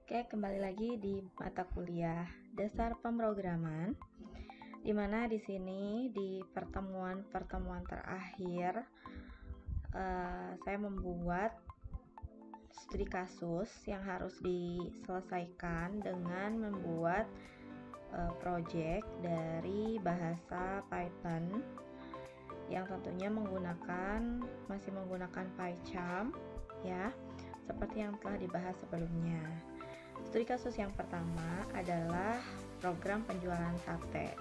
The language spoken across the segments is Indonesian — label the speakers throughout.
Speaker 1: Oke, kembali lagi di mata kuliah Dasar Pemrograman, di mana di sini di pertemuan terakhir saya membuat studi kasus yang harus diselesaikan dengan membuat project dari bahasa Python yang tentunya masih menggunakan PyCharm ya, seperti yang telah dibahas sebelumnya. Studi kasus yang pertama adalah program penjualan sate.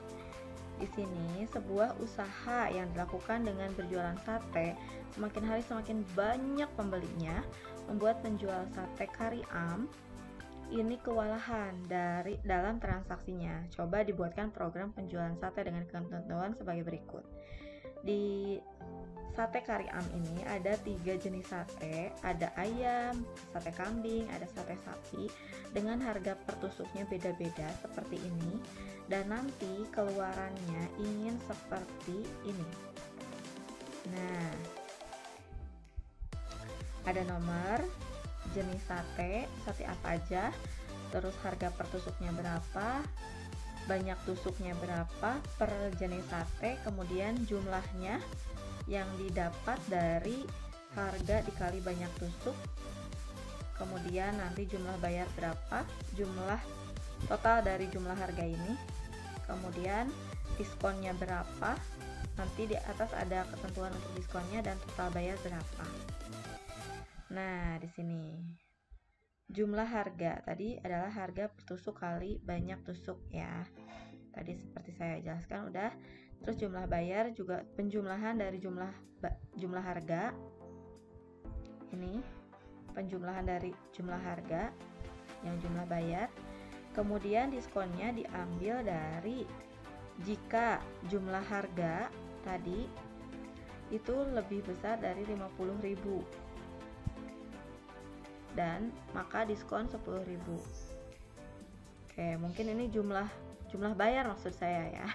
Speaker 1: Di sini sebuah usaha yang dilakukan dengan berjualan sate, semakin hari semakin banyak pembelinya, membuat penjual sate kari am ini kewalahan dalam transaksinya. Coba dibuatkan program penjualan sate dengan ketentuan sebagai berikut. Di sate kari am ini ada 3 jenis sate, ada ayam, sate kambing, ada sate sapi, dengan harga per tusuknya beda-beda seperti ini, dan nanti keluarannya ingin seperti ini. Nah, ada nomor, jenis sate apa aja, terus harga per tusuknya berapa, banyak tusuknya berapa per jenis sate, kemudian jumlahnya yang didapat dari harga dikali banyak tusuk, kemudian nanti jumlah bayar berapa, jumlah total dari jumlah harga ini, kemudian diskonnya berapa, nanti di atas ada ketentuan untuk diskonnya dan total bayar berapa. Nah, di sini jumlah harga tadi adalah harga per tusuk kali banyak tusuk ya. Tadi seperti saya jelaskan udah. Terus jumlah bayar juga penjumlahan dari jumlah harga. Ini penjumlahan dari jumlah harga yang jumlah bayar. Kemudian diskonnya diambil dari jika jumlah harga tadi itu lebih besar dari 50.000 dan maka diskon 10.000. Oke, mungkin ini jumlah bayar maksud saya ya.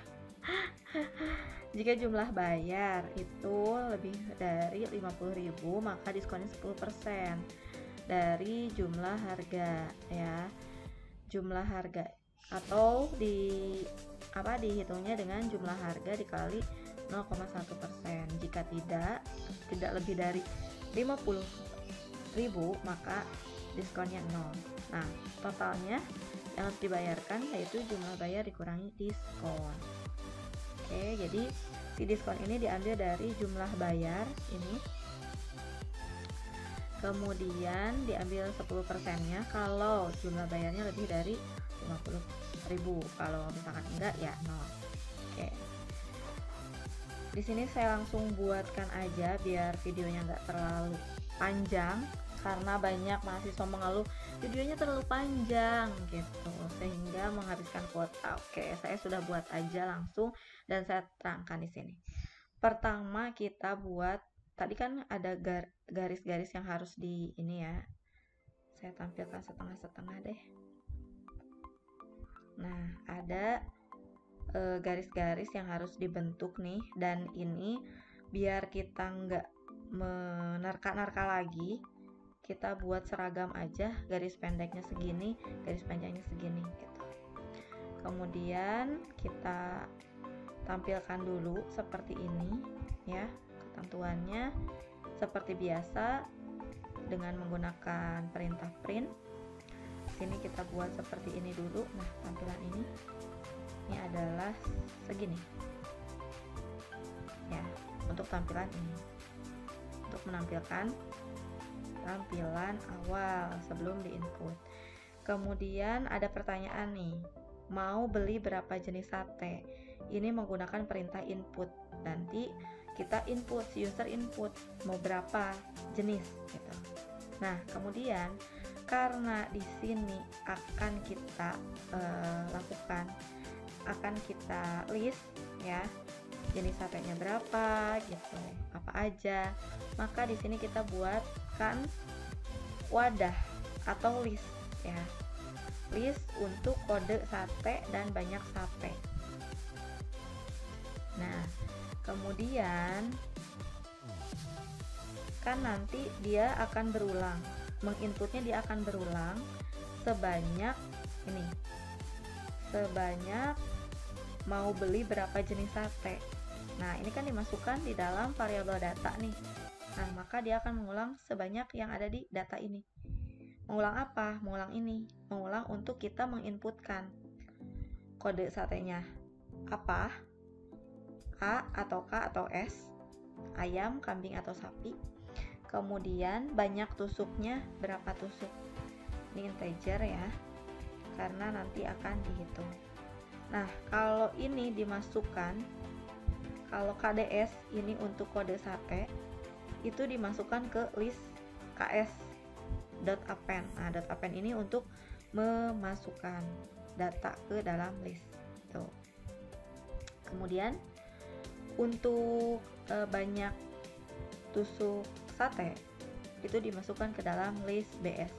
Speaker 1: Jika jumlah bayar itu lebih dari 50.000 maka diskonnya 10% dari jumlah harga ya. Jumlah harga atau dihitungnya dengan jumlah harga dikali 0,1%. Jika tidak lebih dari 50.000 maka diskonnya 0. Nah, totalnya yang harus dibayarkan yaitu jumlah bayar dikurangi diskon. Oke, jadi si diskon ini diambil dari jumlah bayar ini, kemudian diambil 10%-nya kalau jumlah bayarnya lebih dari 50.000. Kalau misalkan enggak ya 0. Oke. Di sini saya langsung buatkan aja biar videonya enggak terlalu panjang, karena banyak mahasiswa mengeluh videonya terlalu panjang gitu sehingga menghabiskan kuota. Oke, saya sudah buat aja langsung dan saya terangkan di sini. Pertama kita buat, tadi kan ada garis-garis yang harus di ini ya. Saya tampilkan setengah-setengah deh. Nah, ada garis-garis yang harus dibentuk nih, dan ini biar kita nggak menerka-nerka lagi, kita buat seragam aja, garis pendeknya segini, garis panjangnya segini gitu. Kemudian kita tampilkan dulu seperti ini ya, ketentuannya seperti biasa dengan menggunakan perintah print. Sini kita buat seperti ini dulu. Nah, tampilan ini adalah segini ya, untuk tampilan ini, untuk menampilkan tampilan awal sebelum diinput. Kemudian ada pertanyaan nih, mau beli berapa jenis sate? Ini menggunakan perintah input. Nanti kita input, si user input mau berapa jenis gitu. Nah, kemudian karena di sini akan kita kita list ya, jenis satenya berapa gitu, apa aja. Maka di sini kita buatkan wadah atau list ya, list untuk kode sate dan banyak sate. Nah, kemudian kan nanti dia akan berulang, menginputnya dia akan berulang sebanyak ini, sebanyak mau beli berapa jenis sate. Nah, ini kan dimasukkan di dalam variabel data nih. Nah, maka dia akan mengulang sebanyak yang ada di data ini. Mengulang apa? Mengulang ini. Mengulang untuk kita menginputkan kode satenya. Apa? A atau K atau S, ayam, kambing atau sapi. Kemudian banyak tusuknya berapa tusuk. Ini integer ya, karena nanti akan dihitung. Nah, kalau ini dimasukkan, kalau KDS ini untuk kode sate, itu dimasukkan ke list ks.append. Nah, .append ini untuk memasukkan data ke dalam list. Tuh. Kemudian untuk banyak tusuk sate itu dimasukkan ke dalam list bs.append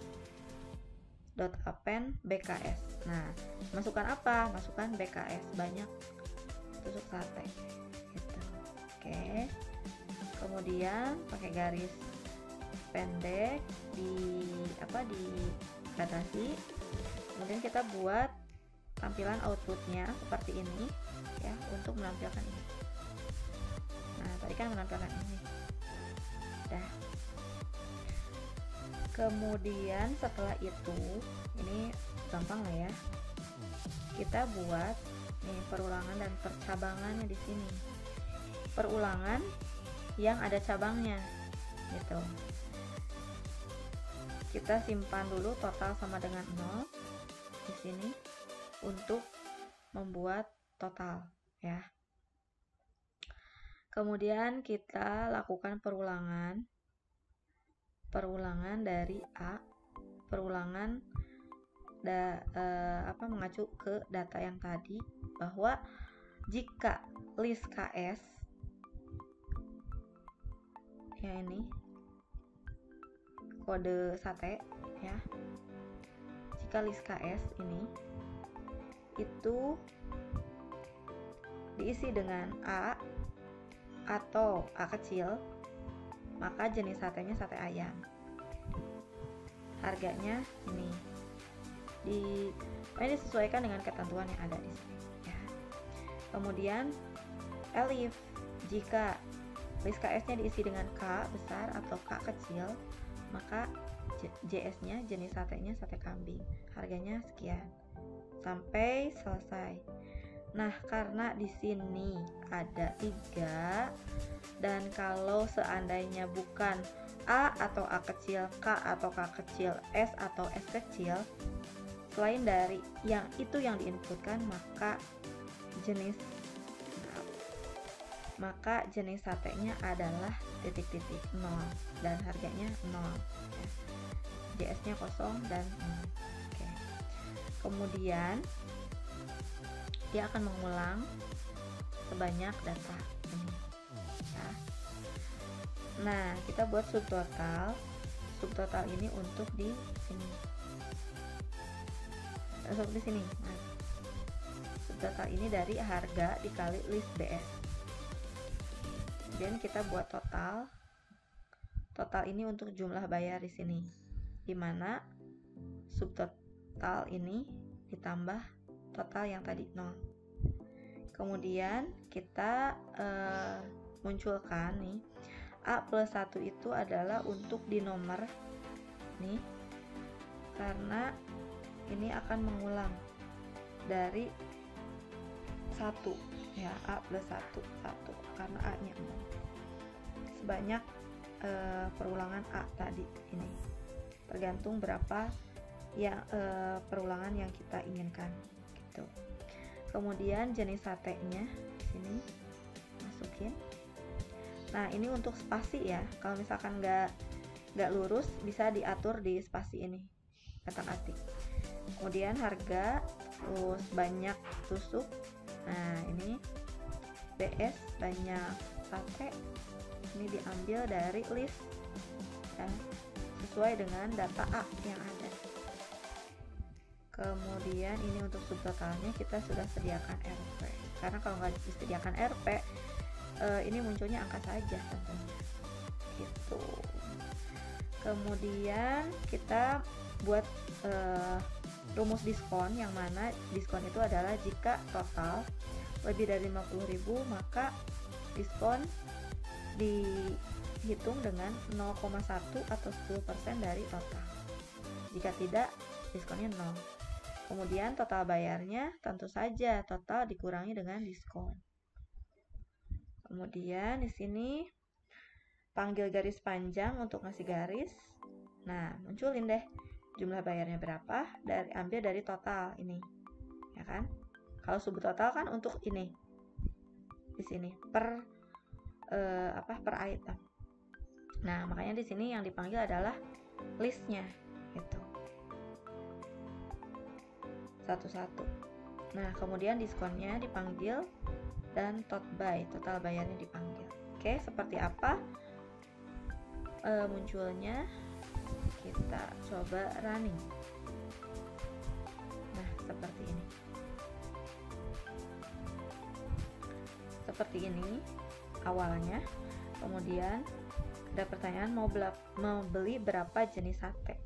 Speaker 1: bks. Nah, masukkan apa? Masukkan bks, banyak tusuk sate gitu. Oke. Kemudian pakai garis pendek di batasi. Kemudian kita buat tampilan outputnya seperti ini ya, untuk menampilkan ini. Nah, tadi kan menampilkan ini. Dah. Kemudian setelah itu, ini gampang lah ya. Kita buat nih perulangan dan percabangannya di sini. Perulangan yang ada cabangnya, gitu. Kita simpan dulu total sama dengan 0 di sini untuk membuat total ya. Kemudian kita lakukan perulangan dari A, perulangan mengacu ke data yang tadi, bahwa jika list KS ya, ini kode sate ya, jika list KS ini itu diisi dengan A atau A kecil, maka jenis satenya sate ayam. Harganya ini disesuaikan dengan ketentuan yang ada di sini ya. Kemudian elif, jika list KS-nya diisi dengan K besar atau K kecil, maka JS-nya, jenis satenya sate kambing, harganya sekian, sampai selesai. Nah, karena di sini ada 3, dan kalau seandainya bukan A atau A kecil, K atau K kecil, S atau S kecil, selain dari yang itu yang diinputkan, maka jenis satenya adalah titik-titik 0 dan harganya 0 ya. JS-nya kosong dan 0. Oke. Kemudian dia akan mengulang sebanyak data ini ya. Nah, kita buat subtotal ini untuk di sini, untuk di sini. Nah, subtotal ini dari harga dikali list BS. Kemudian kita buat total ini untuk jumlah bayar di sini, dimana subtotal ini ditambah total yang tadi 0. Kemudian kita munculkan nih A plus 1 itu adalah untuk di nomor nih, karena ini akan mengulang dari 1 ya, A plus 1 karena A nya 0 sebanyak perulangan A tadi ini, tergantung berapa ya perulangan yang kita inginkan gitu. Kemudian jenis satenya sini masukin. Nah, ini untuk spasi ya, kalau misalkan nggak lurus bisa diatur di spasi ini, ketik-ketik. Kemudian harga, terus banyak tusuk. Nah, ini BS banyak sate, ini diambil dari list ya, sesuai dengan data A yang ada. Kemudian ini untuk subtotalnya kita sudah sediakan RP, karena kalau nggak disediakan RP ini munculnya angka saja tentunya gitu. Kemudian kita buat rumus diskon, yang mana diskon itu adalah jika total lebih dari 50.000 maka diskon dihitung dengan 0,1 atau 10% dari total. Jika tidak, diskonnya 0. Kemudian total bayarnya tentu saja total dikurangi dengan diskon. Kemudian di sini panggil garis panjang untuk ngasih garis. Nah, munculin deh jumlah bayarnya berapa, ambil dari total ini, ya kan? Kalau subtotal kan untuk ini di sini per item. Nah, makanya di sini yang dipanggil adalah listnya, gitu. Satu-satu. Nah, kemudian diskonnya dipanggil dan total bayarnya dipanggil. Oke, seperti apa munculnya? Kita coba running. Nah, seperti ini. Seperti ini awalnya. Kemudian ada pertanyaan mau beli berapa jenis sate.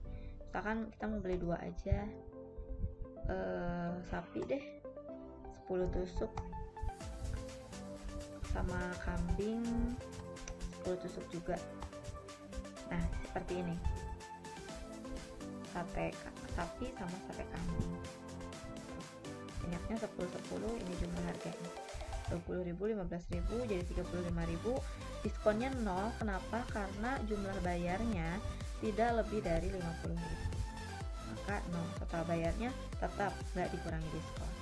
Speaker 1: Misalkan kita mau beli 2 aja. Sapi deh 10 tusuk, sama kambing 10 tusuk juga. Nah, seperti ini. Sate sapi sama sate kambing. Minyaknya 10-10, ini jumlah harganya 20.000, 15.000, jadi 35.000. Diskonnya 0. Kenapa? Karena jumlah bayarnya tidak lebih dari 50.000. Maka 0. Total bayarnya tetap nggak dikurangi diskon.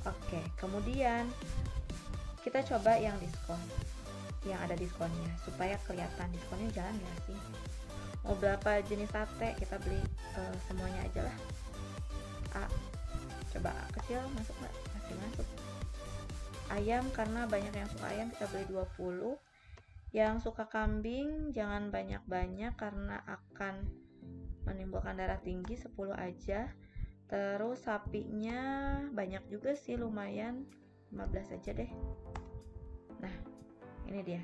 Speaker 1: Oke, kemudian kita coba yang diskon, yang ada diskonnya, supaya kelihatan diskonnya jalan nggak sih. Mau berapa jenis sate, kita beli semuanya aja lah. Coba kecil masuk nggak? Pasti masuk. Ayam, karena banyak yang suka ayam, kita beli 20. Yang suka kambing jangan banyak-banyak karena akan menimbulkan darah tinggi, 10 aja. Terus sapinya banyak juga sih, lumayan, 15 aja deh. Nah, ini dia.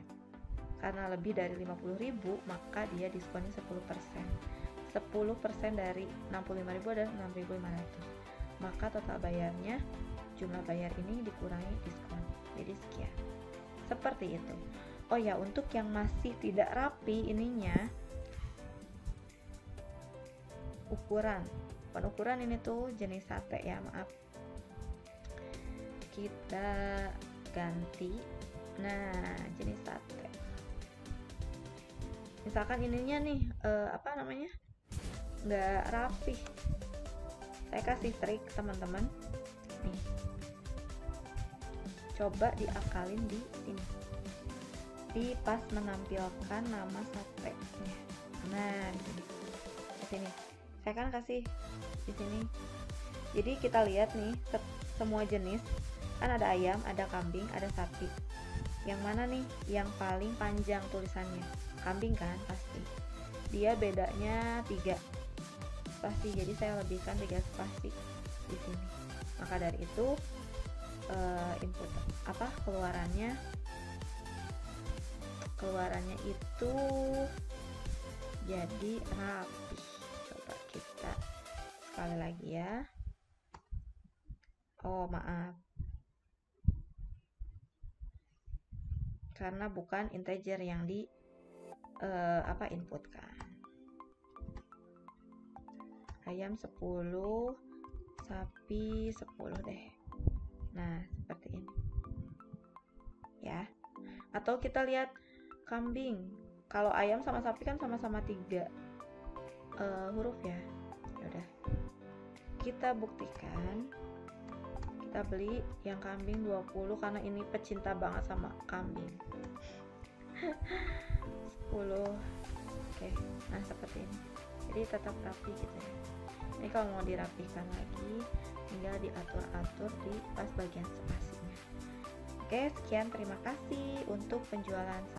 Speaker 1: Karena lebih dari 50.000 maka dia diskonnya 10%. 10% dari 65.000 adalah 6.500. Maka total bayarnya, jumlah bayar ini dikurangi diskon, jadi sekian. Seperti itu. Oh ya, untuk yang masih tidak rapi ininya, ukuran ini tuh jenis sate ya, maaf. Kita ganti. Nah, jenis sate. Misalkan ininya nih nggak rapi. Saya kasih trik teman-teman. Nih. Coba diakalin di sini. Di pas menampilkan nama satenya. Nah, di sini. Saya kan kasih di sini. Jadi kita lihat nih semua jenis. Kan ada ayam, ada kambing, ada sapi. Yang mana nih yang paling panjang tulisannya? Kambing kan pasti. Dia bedanya 3 spasi, jadi saya lebihkan 3 spasi di sini. Maka dari itu input keluarannya itu jadi rapi. Coba kita sekali lagi ya. Oh, maaf. Karena bukan integer yang di inputkan. Ayam 10, sapi 10 deh. Nah, seperti ini. Ya. Atau kita lihat kambing. Kalau ayam sama sapi kan sama-sama 3 huruf ya. Yaudah. Kita buktikan. Kita beli yang kambing 20 karena ini pecinta banget sama kambing. 10. Oke. Nah, seperti ini. Jadi tetap rapi gitu ya. Ini kalau mau dirapikan lagi tinggal diatur-atur di pas bagian spasinya. Oke, sekian, terima kasih untuk penjualan